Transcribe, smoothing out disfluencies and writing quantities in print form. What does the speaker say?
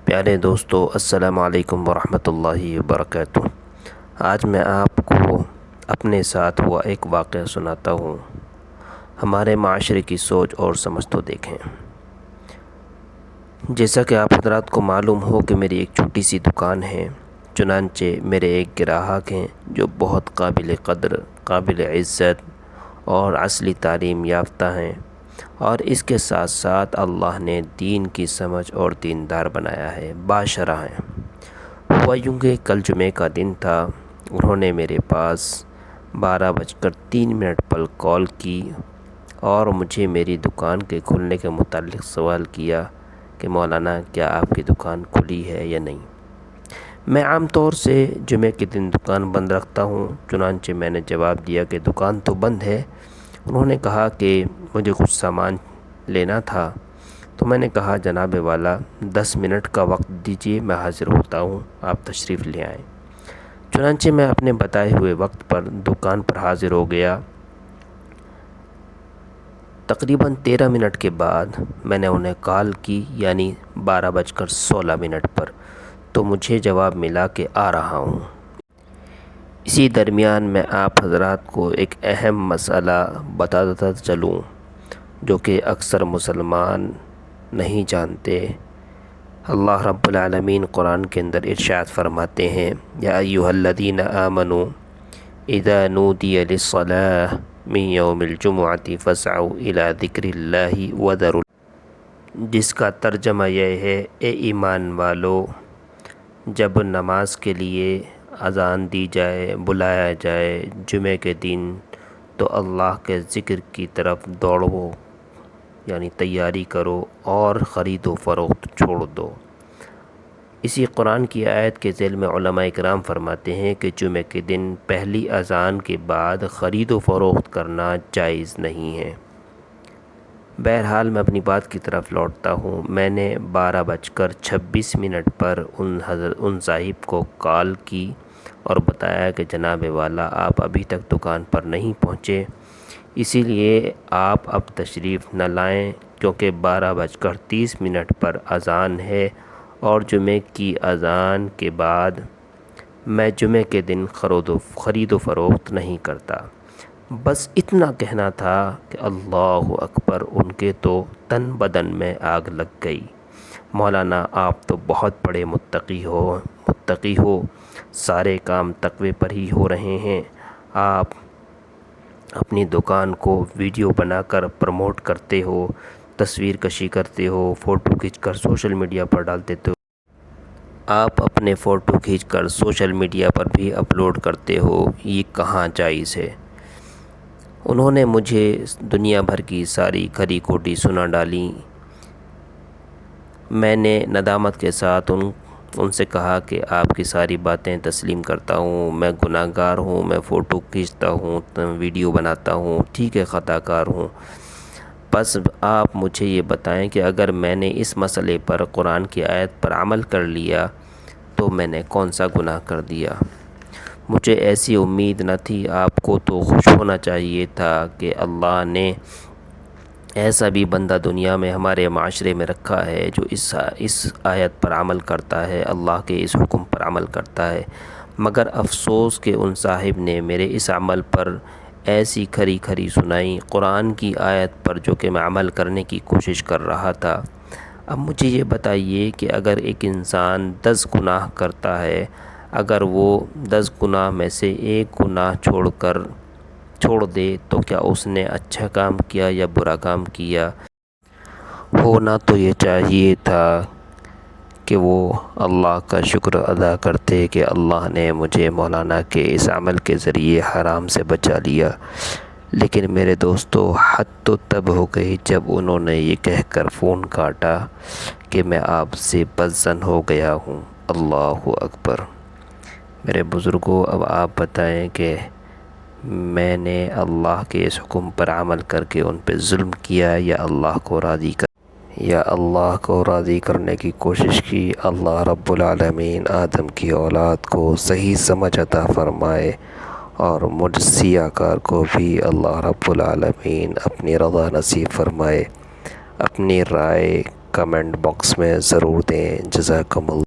پیارے دوستو، السلام علیکم ورحمۃ اللہ وبرکاتہ۔ آج میں آپ کو اپنے ساتھ ہوا ایک واقعہ سناتا ہوں۔ ہمارے معاشرے کی سوچ اور سمجھ تو دیکھیں۔ جیسا کہ آپ حضرات کو معلوم ہو کہ میری ایک چھوٹی سی دکان ہے، چنانچہ میرے ایک گراہک ہیں جو بہت قابل قدر، قابل عزت اور اصلی تعلیم یافتہ ہیں، اور اس کے ساتھ ساتھ اللہ نے دین کی سمجھ اور دیندار بنایا ہے، باشرح ہیں۔ ہوا یوں کہ کل جمعے کا دن تھا، انہوں نے میرے پاس 12:03 پر کال کی اور مجھے میری دکان کے کھلنے کے متعلق سوال کیا کہ مولانا کیا آپ کی دکان کھلی ہے یا نہیں۔ میں عام طور سے جمعے کے دن دکان بند رکھتا ہوں، چنانچہ میں نے جواب دیا کہ دکان تو بند ہے۔ انہوں نے کہا کہ مجھے کچھ سامان لینا تھا، تو میں نے کہا جناب والا 10 منٹ کا وقت دیجیے، میں حاضر ہوتا ہوں، آپ تشریف لے آئیں۔ چنانچہ میں اپنے بتائے ہوئے وقت پر دکان پر حاضر ہو گیا۔ تقریباً 13 منٹ کے بعد میں نے انہیں کال کی، یعنی 12:16 پر، تو مجھے جواب ملا کہ آ رہا ہوں۔ اسی درمیان میں آپ حضرات کو ایک اہم مسئلہ بتاتا چلوں جو کہ اکثر مسلمان نہیں جانتے۔ اللہ رب العالمین قرآن کے اندر ارشاد فرماتے ہیں، یا ایھا الذین آمنوا اذا نودی للصلاۃ من یوم الجمعۃ فاسعوا الی ذکر اللہ وذروا، جس کا ترجمہ یہ ہے، اے ایمان والو، جب نماز کے لیے اذان دی جائے، بلایا جائے جمعے کے دن، تو اللہ کے ذکر کی طرف دوڑو، یعنی تیاری کرو اور خرید و فروخت چھوڑ دو۔ اسی قرآن کی آیت کے ذیل میں علماء کرام فرماتے ہیں کہ جمعے کے دن پہلی اذان کے بعد خرید و فروخت کرنا جائز نہیں ہے۔ بہرحال میں اپنی بات کی طرف لوٹتا ہوں۔ میں نے 12:26 پر ان صاحب کو کال کی اور بتایا کہ جناب والا آپ ابھی تک دکان پر نہیں پہنچے، اسی لیے آپ اب تشریف نہ لائیں، کیونکہ 12:30 پر اذان ہے اور جمعے کی اذان کے بعد میں جمعے کے دن خرید و فروخت نہیں کرتا۔ بس اتنا کہنا تھا کہ اللہ اکبر، ان کے تو تن بدن میں آگ لگ گئی۔ مولانا آپ تو بہت بڑے متقی ہو، سارے کام تقوی پر ہی ہو رہے ہیں، آپ اپنی دکان کو ویڈیو بنا کر پروموٹ کرتے ہو، تصویر کشی کرتے ہو، فوٹو کھینچ کر سوشل میڈیا پر ڈال دیتے ہو، آپ اپنے فوٹو کھینچ کر سوشل میڈیا پر بھی اپلوڈ کرتے ہو، یہ کہاں جائز ہے؟ انہوں نے مجھے دنیا بھر کی ساری کھری کھوٹی سنا ڈالی۔ میں نے ندامت کے ساتھ ان سے کہا کہ آپ کی ساری باتیں تسلیم کرتا ہوں، میں گناہ گار ہوں، میں فوٹو کھینچتا ہوں، ویڈیو بناتا ہوں، ٹھیک ہے، خطا کار ہوں، بس آپ مجھے یہ بتائیں کہ اگر میں نے اس مسئلے پر قرآن کی آیت پر عمل کر لیا تو میں نے کون سا گناہ کر دیا؟ مجھے ایسی امید نہ تھی، آپ کو تو خوش ہونا چاہیے تھا کہ اللہ نے ایسا بھی بندہ دنیا میں ہمارے معاشرے میں رکھا ہے جو اس آیت پر عمل کرتا ہے، اللہ کے اس حکم پر عمل کرتا ہے، مگر افسوس کہ ان صاحب نے میرے اس عمل پر ایسی کھری کھری سنائی، قرآن کی آیت پر جو کہ میں عمل کرنے کی کوشش کر رہا تھا۔ اب مجھے یہ بتائیے کہ اگر ایک انسان 10 گناہ کرتا ہے، اگر وہ 10 گناہ میں سے ایک گناہ چھوڑ دے تو کیا اس نے اچھا کام کیا یا برا کام کیا؟ ہونا تو یہ چاہیے تھا کہ وہ اللہ کا شکر ادا کرتے کہ اللہ نے مجھے مولانا کے اس عمل کے ذریعے حرام سے بچا لیا، لیکن میرے دوستو حد تو تب ہو گئی جب انہوں نے یہ کہہ کر فون کاٹا کہ میں آپ سے بدظن ہو گیا ہوں۔ اللہ اکبر۔ میرے بزرگوں، اب آپ بتائیں کہ میں نے اللہ کے اس حکم پر عمل کر کے ان پہ ظلم کیا یا اللہ کو راضی کرنے کی کوشش کی؟ اللہ رب العالمین آدم کی اولاد کو صحیح سمجھ عطا فرمائے، اور مجھ سیاہ کار کو بھی اللہ رب العالمین اپنی رضا نصیب فرمائے، اپنی رائے کمنٹ باکس میں ضرور دیں۔ جزاکم اللہ۔